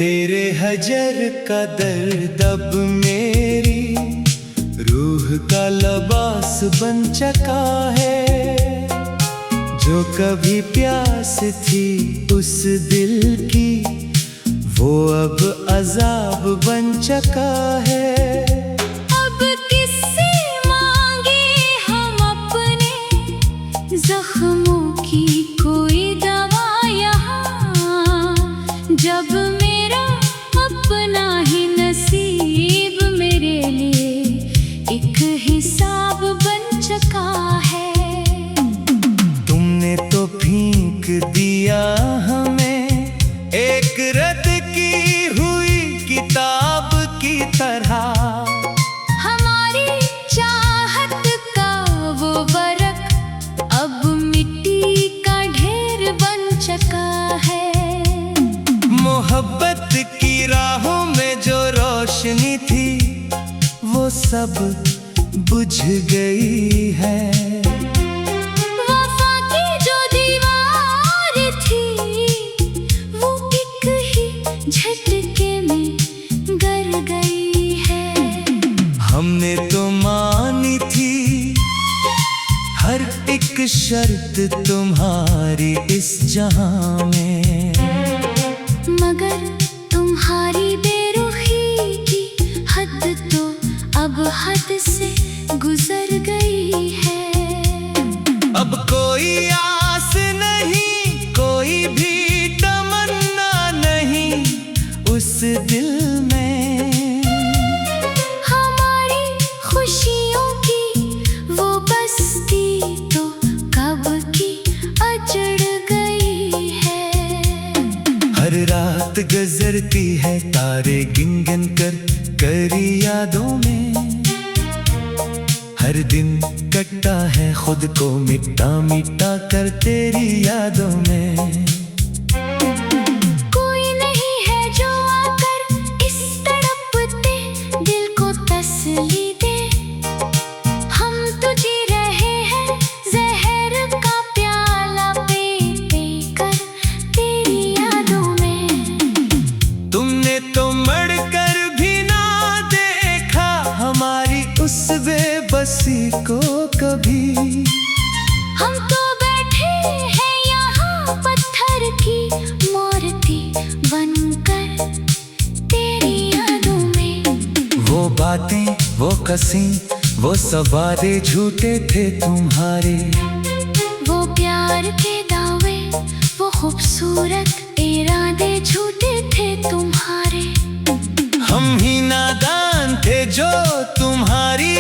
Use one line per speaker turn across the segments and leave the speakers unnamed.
तेरे हजर का दर्द अब मेरी रूह का लिबास बन चका है। जो कभी प्यास थी उस दिल की वो अब अजाब बन चका है।
अब किससे मांगे हम अपने जख्मों की कोई दवा यहाँ, जब मेरा अपना ही नसीब मेरे लिए एक हिसाब बन चका है।
तुमने तो फेंक दिया हमें एक रद्द की हुई किताब की तरह।
हमारी चाहत का वो बरक अब मिट्टी का ढेर बन चका है।
मोहब्बत की राहों में जो रोशनी थी वो सब बुझ गई है।
वफा की जो दीवार थी वो एक ही झटके में गिर गई है।
हमने तो मानी थी हर एक शर्त तुम्हारी इस जहां में,
मगर तुम्हारी बेरुखी की हद तो अब हद से गुजर गई है।
अब कोई आस नहीं, कोई भी तमन्ना नहीं उस दिल में।
हमारी खुशियों की वो बस्ती तो कब की अजड़ गई है।
हर रात गुजरती है तारे गिन गिन कर यादों में। हर दिन कटता है खुद को मिटा मिटा कर तेरी यादों में।
कोई नहीं है जो आकर इस तड़पते दिल को तसल्ली दे। हम तो जी रहे हैं जहर का प्याला पी पी कर तेरी यादों में।
तुमने तो मर कर भी ना देखा हमारी उस बेबसी को कभी।
हम तो बैठे हैं यहाँ पत्थर की मूर्ति बनकर तेरी यादों में।
वो बातें वो कसी वो सब वादे झूठे थे तुम्हारे।
वो प्यार के दावे वो खूबसूरत इरादे झूठे थे तुम्हारे।
हम ही नादान थे जो तुम्हारी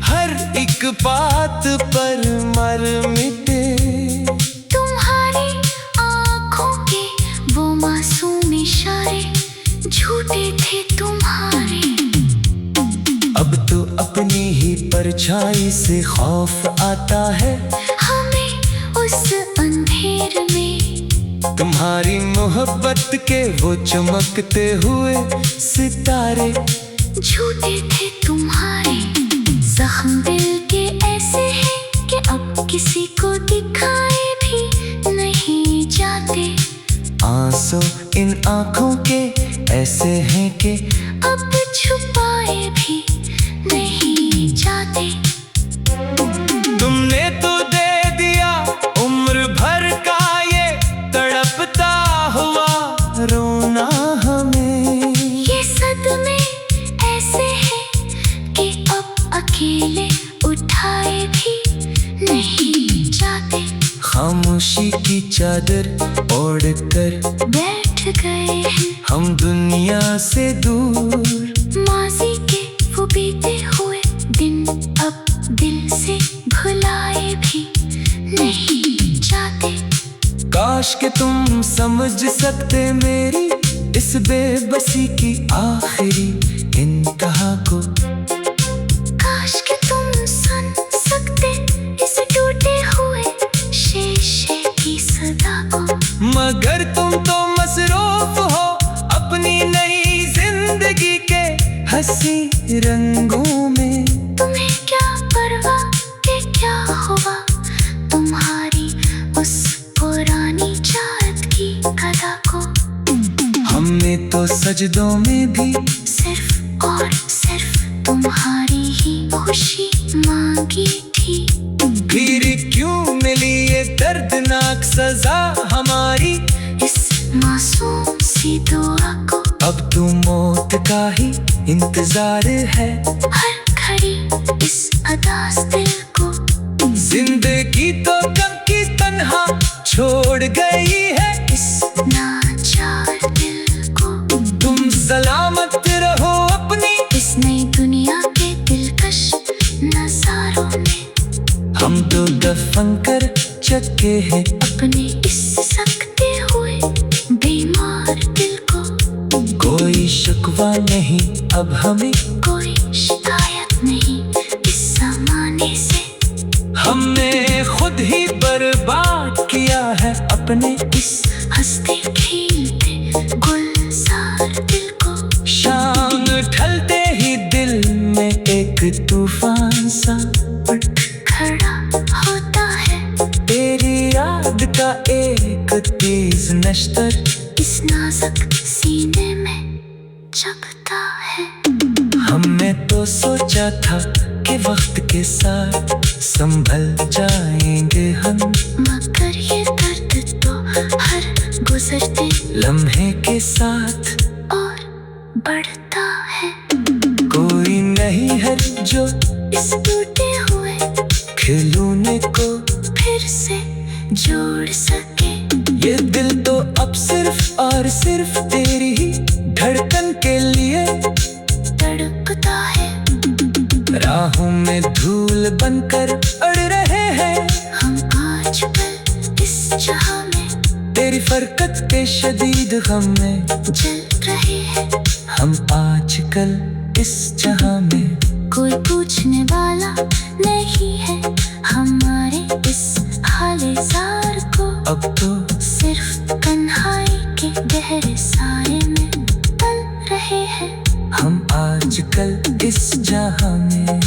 हर एक बात पर मर मिटे।
तुम्हारी आँखों के वो मासूम इशारे झूठे थे तुम्हारे।
अब तो अपनी ही परछाई से खौफ आता है
हमें उस अंधेर में।
तुम्हारी मोहब्बत के वो चमकते हुए सितारे
झूठे थे तुम्हारे। जख्म दिल के ऐसे हैं कि अब किसी को दिखाए भी नहीं जाते।
आंसू इन आँखों के ऐसे हैं कि
अब छुपाए भी नहीं जाते।
तुमने तो दे दिया उम्र भर का ये तड़पता हुआ रोना हमें।
ये सदमे ऐसे हैं कि अब अकेले उठाए भी नहीं जाते।
खामोशी की चादर ओढ़ कर
बैठ गए हैं
हम दुनिया से दूर।
माजी के वो बीते हुए दिन अब दिल से भुलाए भी नहीं जाते।
काश के तुम समझ सकते मेरी इस बेबसी की आखिरी इंतहा को।
काश कि तुम सुन सकते इस टूटे हुए शीशे की सदा को।
मगर तुम तो मसरूफ हो अपनी नई जिंदगी के हंसी रंगों में।
तुम्हें क्या परवाह कि क्या हुआ तुम्हारी उस पुरानी चाहत की कला को।
हम हमने तो सजदों में भी
सिर्फ और सिर्फ तुम्हारी ही खुशी मांगी थी।
फिर क्यों मिली ये दर्दनाक सजा हमारी
इस मासूम सी दुआ को
अब तो मौत का ही इंतजार है।
हर घड़ी इस अदास दिल को
जिंदगी तो गम की तन्हा छोड़ गई है।
इस नाचार दिल को
तुम सलामत रहो अपनी
इस नई दुनिया के दिलकश नजारों में।
हम तो दफन कर चुके हैं
अपने इस सकते हुए बीमार दिल को।
कोई शिकवा नहीं अब हमें,
कोई शिकायत नहीं इस जमाने से।
हमने खुद ही बर्बाद किया है अपने
इस हंसते खेलते गुलजार दिल को।
शाम ढलते ही दिल में एक तूफान सा उठ
खड़ा होता है
तेरी याद का एक तेज नश्तर
इस नाजुक सीने में जगता है।
हमने तो सोचा था कि वक्त के साथ संभल जाएंगे हम,
मगर ये दर्द तो हर गुजरते
लम्हे के साथ
और बढ़ता है।
कोई नहीं है जो
इस टूटे हुए
खिलौने को
फिर से जोड़ सके।
ये दिल तो अब सिर्फ और सिर्फ तेरी ही धड़कन के लिए
तड़पता है।
राहों में धूल बनकर अड़ रहे हैं
हम आजकल इस जहां में
तेरी फरकत के शदीद गम में
जल रहे हैं।
हम आजकल इस जहां में
कोई पूछने वाला नहीं है हमारे इस हाल-ए-ज़ार को।
अब तो
सिर्फ तन्हाई के गहरे साए में तल रहे हैं
हम आजकल इस जहां में।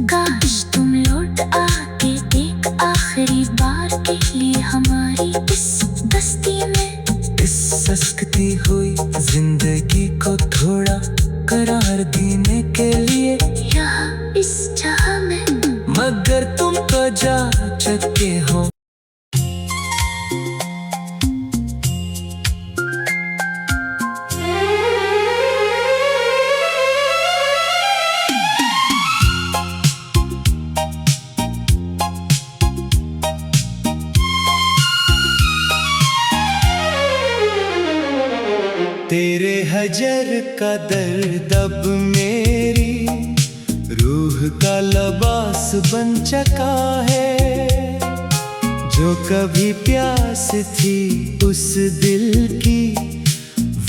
काश तुम लौट आके एक आखिरी बार के लिए हमारी इस बस्ती में।
इस सस्ती हुई जिंदगी को थोड़ा करार देने के लिए
यहाँ इस जहां में।
मगर तुम तो जा चुके हो। तेरे हजर का दर्द अब मेरी रूह का लबास बन चका है। जो कभी प्यास थी उस दिल की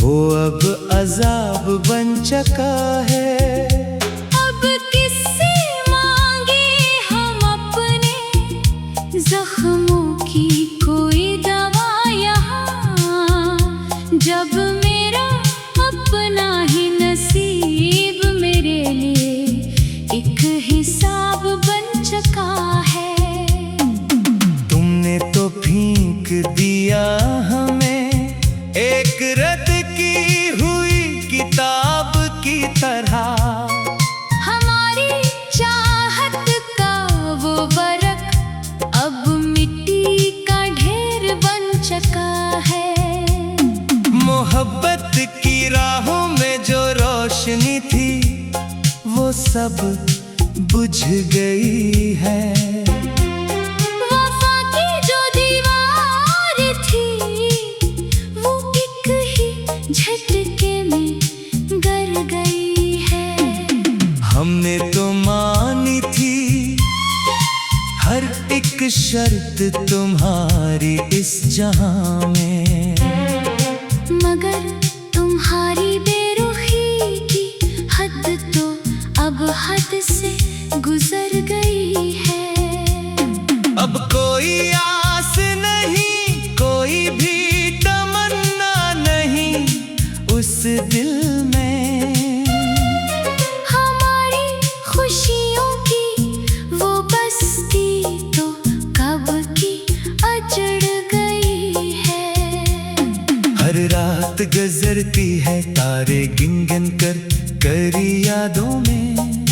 वो अब अजाब बन चका है।
अब किससे मांगे हम अपने जख्मों की कोई दवा यहाँ, जब मेरा अपना ही नसीब मेरे लिए एक हिसाब बन चुका है।
तुमने तो फेंक दिया हमें एक रद्द की हुई किताब की तरह।
हमारी चाहत का वो बरक अब मिट्टी का ढेर बन चुका है।
मोहब्बत की राहों में जो रोशनी थी वो सब बुझ गई है।
वफा की जो दीवार थी वो एक ही झटके में गिर गई है।
हमने तो मानी थी हर एक शर्त तुम्हारी इस जहां में,
मगर तुम्हारी बेरुखी की हद तो अब हद से गुजर गई है।
अब कोई आस नहीं, कोई भी तमन्ना नहीं उस दिल में।
हमारी खुशियों की वो बस्ती तो कब की अजड़ गई है।
हर रात रात गुजरती है तारे गिन गिन करी यादों में।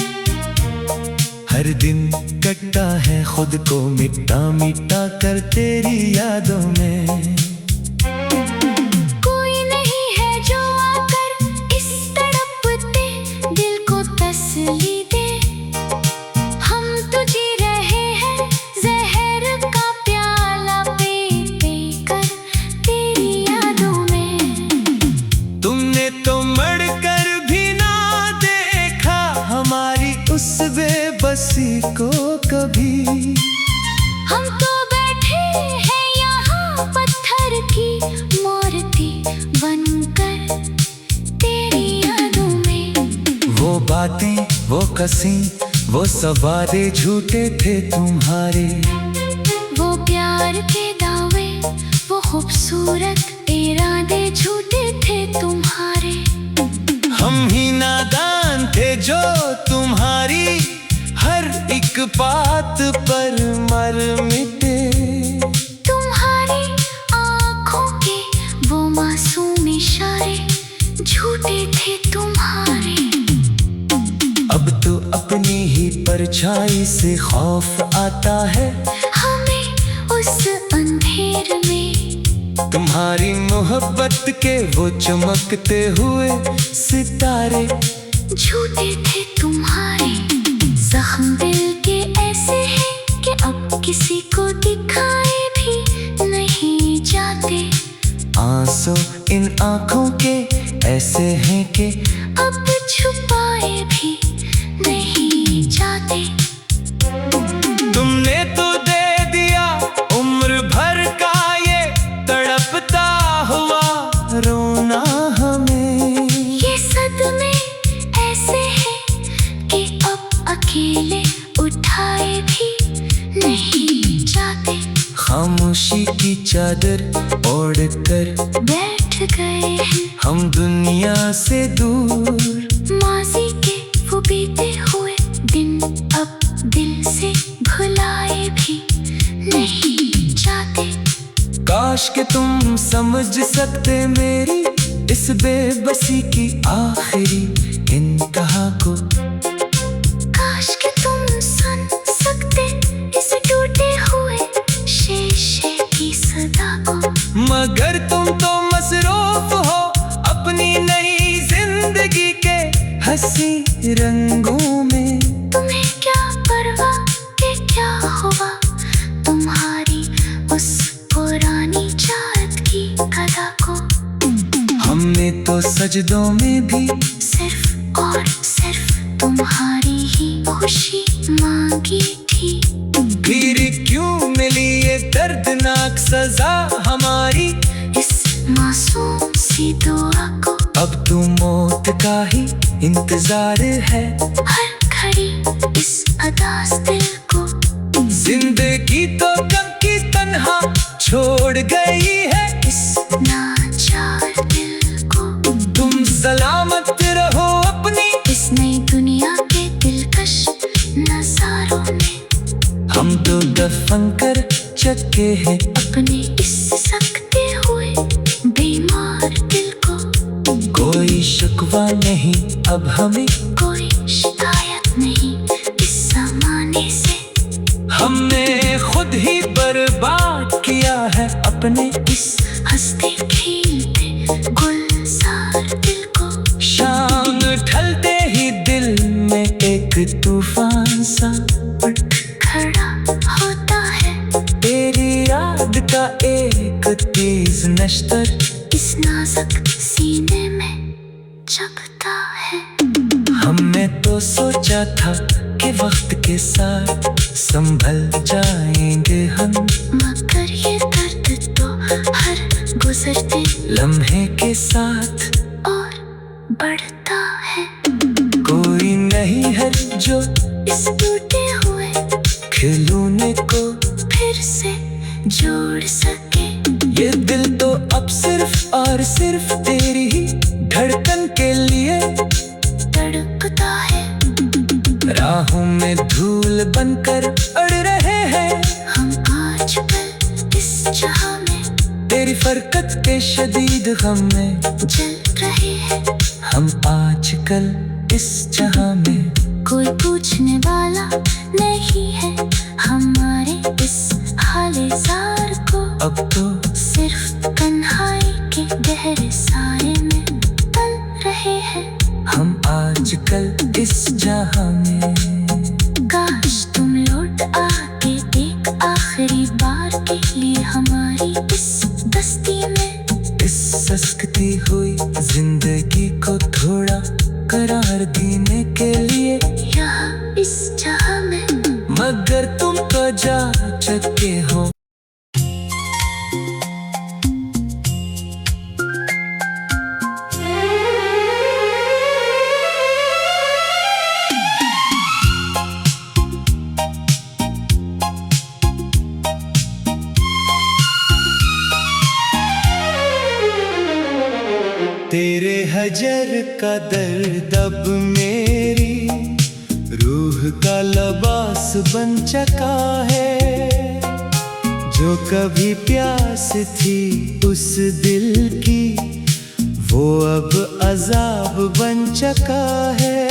हर दिन कटता है खुद को मिटा मिटा कर तेरी यादों में।
कोई नहीं है जो आकर इस तड़पते दिल को तसल्ली दे। हम तो जी रहे हैं जहर का प्याला पी पी कर तेरी यादों में।
तुमने तो मड़कर भी ना देखा हमारी उस बेबसी को कभी।
हम तो बैठे हैं यहाँ पत्थर की मूर्ति बनकर तेरी यादों में।
वो बातें वो कसी वो सवादे झूठे थे तुम्हारे।
वो प्यार के दावे वो खूबसूरत इरादे झूठे थे तुम्हारे।
हम ही नादान थे जो तुम्हारी हर एक बात पर मर मिटे।
तुम्हारी आँखों के वो मासूम इशारे झूठे थे तुम्हारे।
अब तो अपनी ही परछाई से खौफ आता है
हमें उस अंधेर में।
तुम्हारी मोहब्बत के वो चमकते हुए सितारे
झूठे थे तुम्हारे। जख्म दिल के ऐसे हैं कि अब किसी को दिखाए भी नहीं जाते।
आंसू इन आँखों के ऐसे हैं कि
अब छुपाए भी नहीं जाते।
तुमने तो दे दिया उम्र भर का ये तड़पता हुआ रोना हमें।
ये सदमे ऐसे हैं कि अब अकेले उठाए भी नहीं जाते।
खामोशी की चादर ओढ़ कर
बैठ गए हैं
हम दुनिया से दूर।
माजी के वो बीते हुए दिन अब दिल से भुलाए भी नहीं जाते।
काश के तुम समझ सकते मेरी इस बेबसी की आखिरी इंतहा को।
काश कि तुम सुन सकते इस टूटे हुए शीशे की सदा को।
मगर तुम तो मसरूफ हो अपनी नई जिंदगी के हंसी रंगों में।
तुम्हें क्या परवाह कि क्या हुआ तुम्हारी उस पुरानी चाहत की कदा को।
हमने तो सजदों में भी
सिर्फ और सिर्फ तुम्हारी ही खुशी मांगी थी।
फिर क्यों मिली ये दर्दनाक सजा हमारी
इस मासूम सी दुआ को।
अब तो मौत का ही इंतजार है
हर घड़ी इस अदास दिल को।
जिंदगी तो कब की तन्हा छोड़ गई है
इस नाचार दिल को।
तुम सलामत रहो अपनी
इस नई दुनिया के दिलकश नजारों में।
हम तो दफन कर चुके हैं
अपने इस सकते हुए बीमार दिल को।
कोई शिकवा नहीं अब हमें
कोई शिकायत नहीं इस जमाने से।
हमने खुद ही बर्बाद किया है अपने
इस हंसते खेलते गुलजार दिल को।
शाम ढलते ही दिल में एक तूफान सा उठ
खड़ा होता है
तेरी याद का एक तेज नश्तर
इस नाजुक सीने में जगता है।
हमने तो सोचा था कि वक्त के साथ संभल जाएंगे हम।
मगर ये दर्द तो हर गुजरते
लम्हे के साथ
और बढ़ता है।
कोई नहीं है जो
इस टूटे हुए
खिलौने को
फिर से जोड़ सके।
ये दिल तो अब सिर्फ और सिर्फ तेरी ही धड़कन के लिए
तड़पता है।
राहों में धूल बनकर अड़ रहे हैं
हम आजकल इस जहां में
तेरी फरकत के शदीद गम में
जल रहे हैं
हम आजकल इस जहां में।
कोई पूछने वाला नहीं है हमारे इस हाले ज़ार को।
अब तो
सिर्फ तन्हाई के गहरे साए में तल रहे हैं
हम आजकल इस जहां में।
काश तुम लौट आके एक आखिरी बार के लिए हमारी इस बस्ती में।
इस सस्ती हुई जिंदगी को थोड़ा करार देने के लिए
यहाँ इस जहां में।
मगर तुम तो जा चुके हो। तेरे हजर का दर्द अब मेरी रूह का लिबास बन चका है। जो कभी प्यास थी उस दिल की वो अब अजाब बन चका है।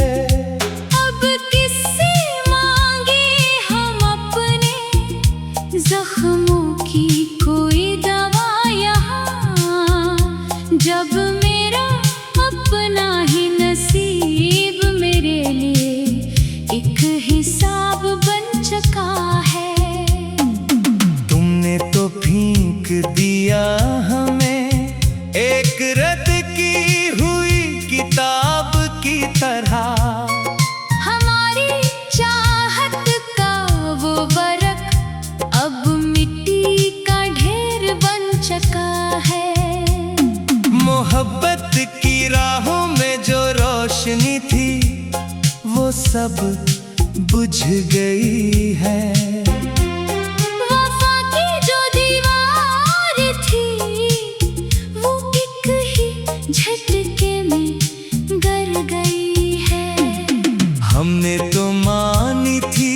अब किससे मांगे हम अपने जख्मों की कोई दवा यहाँ, जब मेरा अपना ही नसीब मेरे लिए एक हिसाब बन चुका है।
तुमने तो फेंक दिया हमें एक रद्द की हुई किताब की तरह।
हमारी चाहत का वो वर्क अब मिट्टी का ढेर बन चुका है।
मोहब्बत की राहों में जो रोशनी थी वो सब बुझ गई है।
वफा की जो दीवार थी वो एक ही झटके में गिर गई है।
हमने तो मानी थी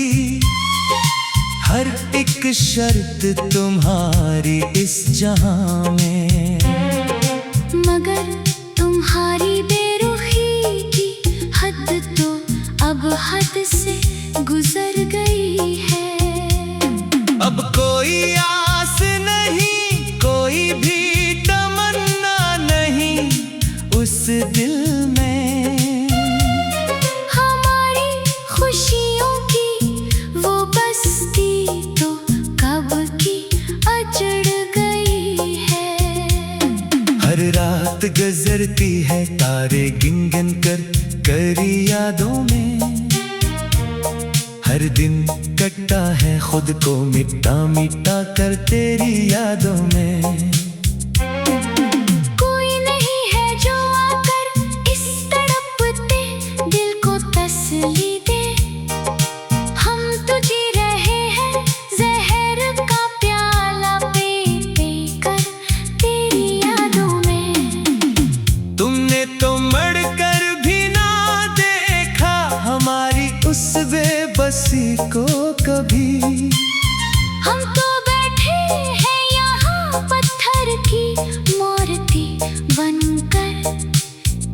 हर एक शर्त तुम्हारी इस जहां में।
मगर तुम्हारी बेरुखी की हद तो अब हद से गुजर गई है।
अब कोई आस नहीं कोई भी तमन्ना नहीं उस दिल में।
हमारी खुशियों की वो बस्ती तो कब की अजड़ गई है।
हर रात गुजरती है तारे गिन गिन कर करी यादों में। हर दिन कटता है खुद को मिटा मिटा कर तेरी यादों में।
कोई नहीं है जो आकर इस तड़पते दिल को तसल्ली दे। हम तो जी रहे हैं जहर का प्याला पी पी कर तेरी यादों में।
तुमने तो मड़कर भी ना देखा हमारी उस बेबसी को कभी।
हम तो बैठे हैं यहाँ पत्थर की मूर्ति बनकर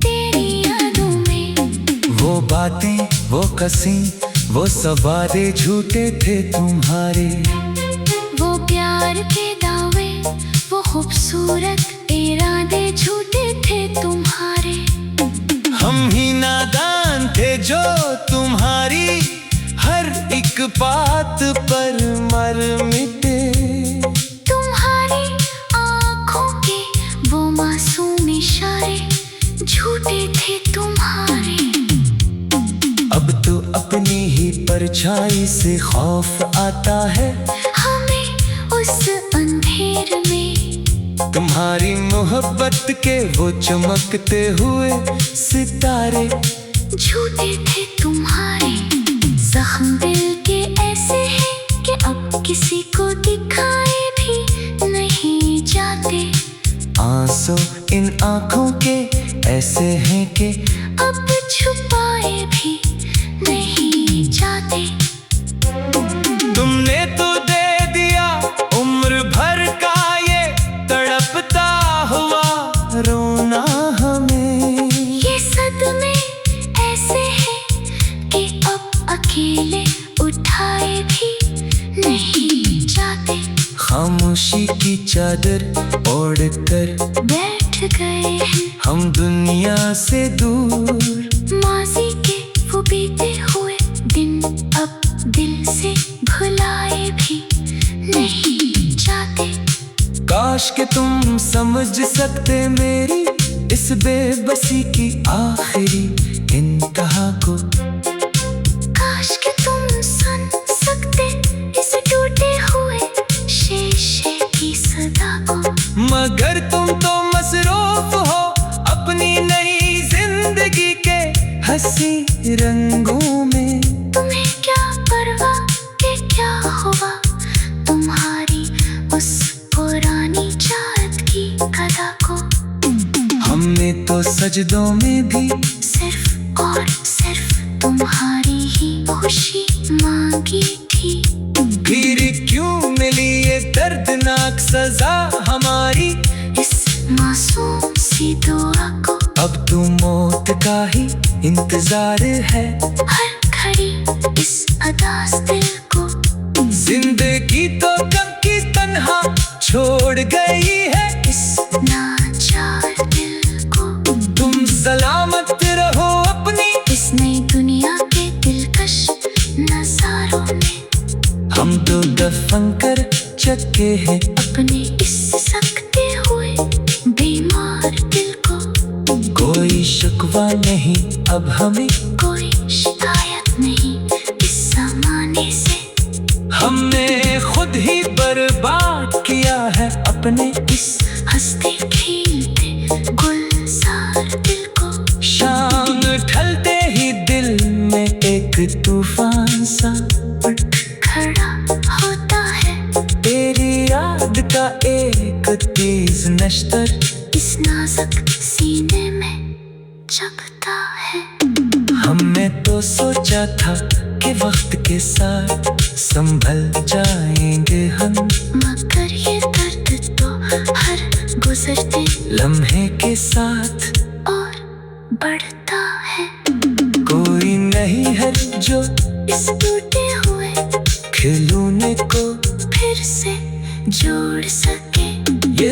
तेरी यादों में।
वो बातें वो कसीं वो सवादे झूठे थे तुम्हारे।
वो प्यार के दावे वो खूबसूरत इरादे झूठे थे तुम्हारे।
हम ही नादान थे जो तुम्हारी हर एक बात पर मर मिटे।
तुम्हारी आँखों के वो मासूम इशारे झूठे थे तुम्हारे।
अब तो अपनी ही परछाई से खौफ आता है
हमें उस अंधेर में।
तुम्हारी मोहब्बत के वो चमकते हुए सितारे
झूठे थे तुम्हारे। जख्म दिल के ऐसे हैं कि अब किसी को दिखाए भी नहीं जाते।
आंसू इन आँखों के ऐसे हैं कि
अब छुपाए भी नहीं जाते।
तुमने तो दे दिया उम्र भर का ये तड़प खुशी की चादर ओढ़ कर
बैठ गए हैं
हम दुनिया से दूर।
माजी के वो बीते हुए दिन अब दिल से भुलाए भी नहीं जाते।
काश के तुम समझ सकते मेरी इस बेबसी की आखिरी इंतहा को।
काश के तुम सुन सकते इस टूटे हुए शीशे की सदा को।
मगर तुम तो मसरूफ हो अपनी नई जिंदगी के हंसी रंगों में।
तुम्हें क्या परवाह के क्या हुआ तुम्हारी उस पुरानी चाहत की कदा को।
हमने तो सजदों में भी
सिर्फ और सिर्फ तुम्हारी ही खुशी मांगी थी।
फिर क्यों मिली ये दर्दनाक सजा हमारी
इस मासूम सी दुआ को।
अब तो मौत का ही इंतजार है
हर घड़ी इस अदास दिल को।
जिंदगी तो गम की तन्हा छोड़ गई है
इस नाचार दिल को।
तुम सलामत रहो अपनी
इस नई दुनिया के दिलकश नजारों में।
हम तो दफन कर चुके हैं
अपने इस सकते हुए बीमार दिल को।
कोई शिकवा नहीं अब हमें,
कोई शिकायत नहीं इस जमाने से।
हमने खुद ही बर्बाद किया है अपने
इस हंसते खेलते गुलजार दिल को।
शाम ढलते ही दिल में एक तूफान सा
उठ खड़ा होता है
तेरी याद का एक तेज नश्तर
इस नाजुक सीने में जगता है।
हमने तो सोचा था कि वक्त के साथ संभल जाएंगे हम।
मगर ये दर्द तो हर गुजरते
लम्हे के साथ
और बढ़ता है।
कोई नहीं है जो
इस टूटे हुए
खिलौने को
फिर से जोड़ सके।
ये